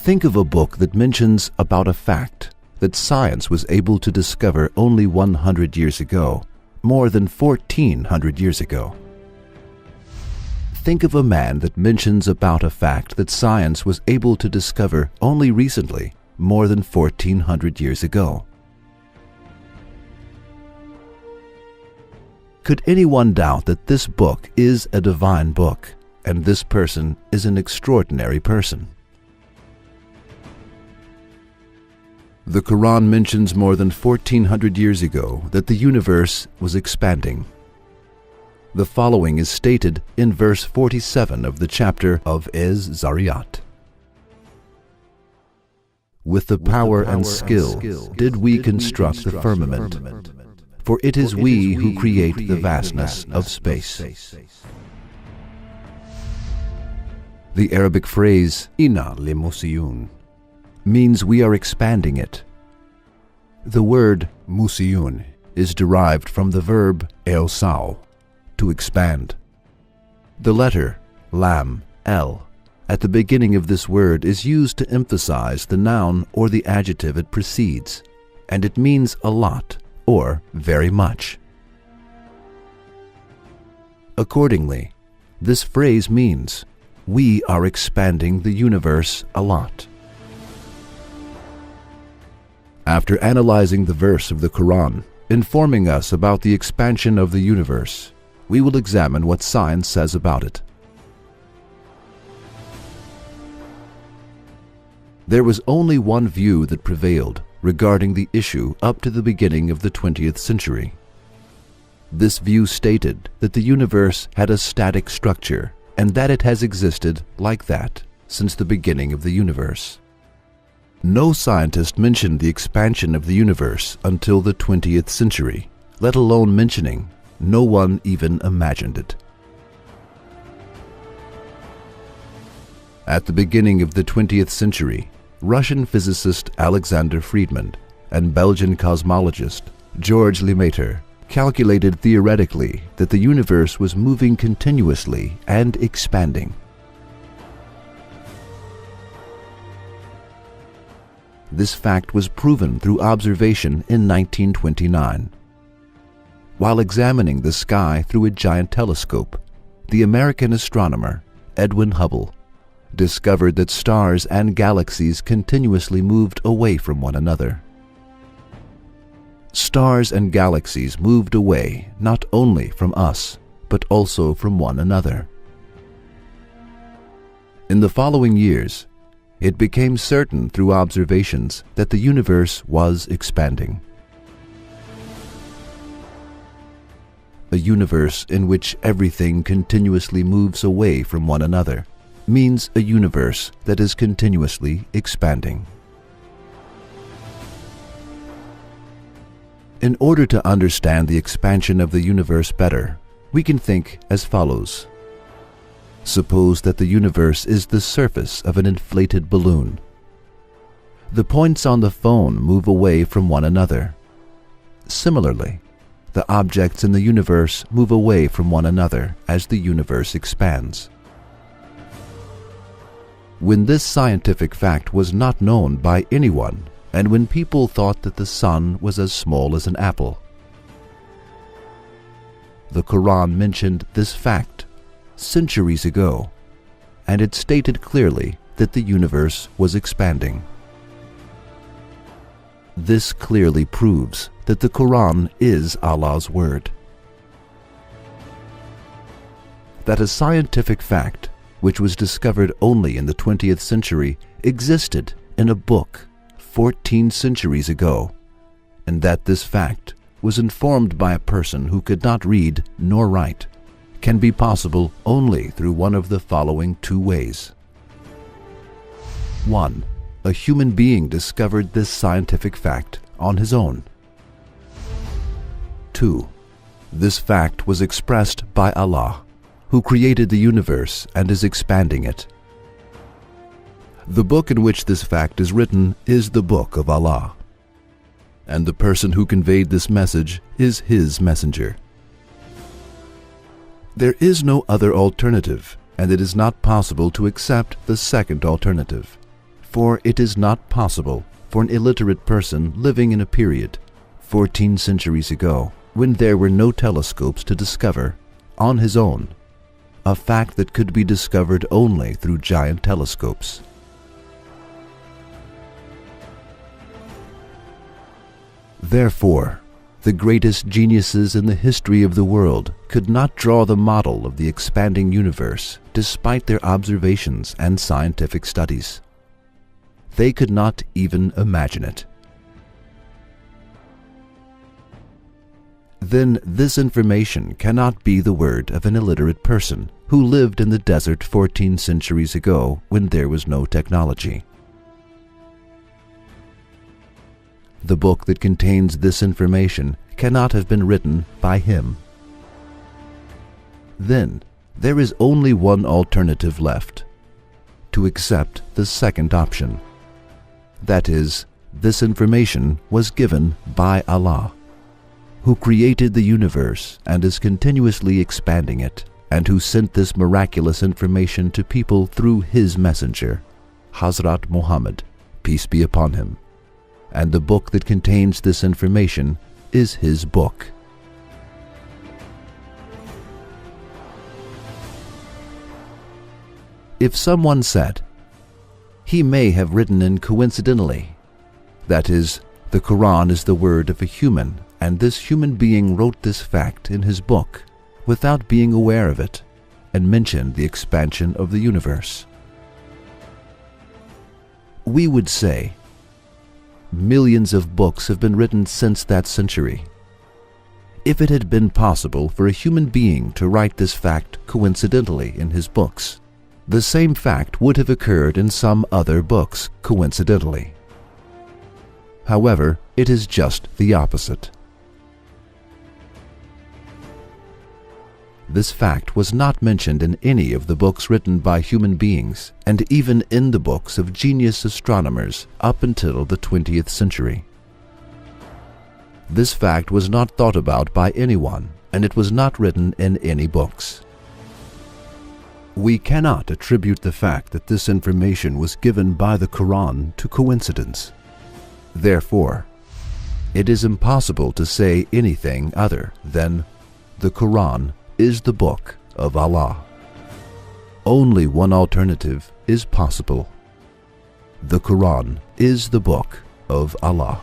Think of a book that mentions about a fact that science was able to discover only 100 years ago, more than 1,400 years ago. Think of a man that mentions about a fact that science was able to discover only recently, more than 1,400 years ago. Could anyone doubt that this book is a divine book, and this person is an extraordinary person? The Quran mentions more than 1,400 years ago that the universe was expanding. The following is stated in verse 47 of the chapter of Az-Zariyat. With the power and skill did we construct the firmament, for it is we who create the vastness of space. The Arabic phrase Inna limusiyun means we are expanding it. The word musiyun is derived from the verb eosau, to expand. The letter lam, el, at the beginning of this word is used to emphasize the noun or the adjective it precedes, and it means a lot or very much. Accordingly, this phrase means we are expanding the universe a lot. After analyzing the verse of the Quran, informing us about the expansion of the universe, we will examine what science says about it. There was only one view that prevailed regarding the issue up to the beginning of the 20th century. This view stated that the universe had a static structure and that it has existed like that since the beginning of the universe. No scientist mentioned the expansion of the universe until the 20th century, let alone mentioning, no one even imagined it. At the beginning of the 20th century, Russian physicist Alexander Friedmann and Belgian cosmologist George Lemaitre calculated theoretically that the universe was moving continuously and expanding. This fact was proven through observation in 1929. While examining the sky through a giant telescope, the American astronomer Edwin Hubble discovered that stars and galaxies continuously moved away from one another. Stars and galaxies moved away not only from us, but also from one another. In the following years, it became certain through observations that the universe was expanding. A universe in which everything continuously moves away from one another means a universe that is continuously expanding. In order to understand the expansion of the universe better, we can think as follows. Suppose that the universe is the surface of an inflated balloon. The points on the phone move away from one another. Similarly, the objects in the universe move away from one another as the universe expands. When this scientific fact was not known by anyone, and when people thought that the sun was as small as an apple, the Quran mentioned this fact centuries ago, and it stated clearly that the universe was expanding. This clearly proves that the Quran is Allah's word. That a scientific fact, which was discovered only in the 20th century, existed in a book 14 centuries ago, and that this fact was informed by a person who could not read nor write, can be possible only through one of the following two ways. 1. A human being discovered this scientific fact on his own. 2. This fact was expressed by Allah, who created the universe and is expanding it. The book in which this fact is written is the Book of Allah, and the person who conveyed this message is His messenger. There is no other alternative, and it is not possible to accept the second alternative. For it is not possible for an illiterate person living in a period 14 centuries ago, when there were no telescopes, to discover, on his own, a fact that could be discovered only through giant telescopes. Therefore, the greatest geniuses in the history of the world could not draw the model of the expanding universe despite their observations and scientific studies. They could not even imagine it. Then this information cannot be the word of an illiterate person who lived in the desert 14 centuries ago when there was no technology. The book that contains this information cannot have been written by him. Then there is only one alternative left: to accept the second option. That is, this information was given by Allah, who created the universe and is continuously expanding it, and who sent this miraculous information to people through his messenger, Hazrat Muhammad, peace be upon him. And the book that contains this information is his book. If someone said, he may have written in coincidentally, that is, the Quran is the word of a human, and this human being wrote this fact in his book without being aware of it, and mentioned the expansion of the universe, we would say, millions of books have been written since that century. If it had been possible for a human being to write this fact coincidentally in his books, the same fact would have occurred in some other books coincidentally. However, it is just the opposite. This fact was not mentioned in any of the books written by human beings, and even in the books of genius astronomers up until the 20th century. This fact was not thought about by anyone, and it was not written in any books. We cannot attribute the fact that this information was given by the Quran to coincidence. Therefore, it is impossible to say anything other than the Quran is the book of Allah. Only one alternative is possible. The Quran is the book of Allah.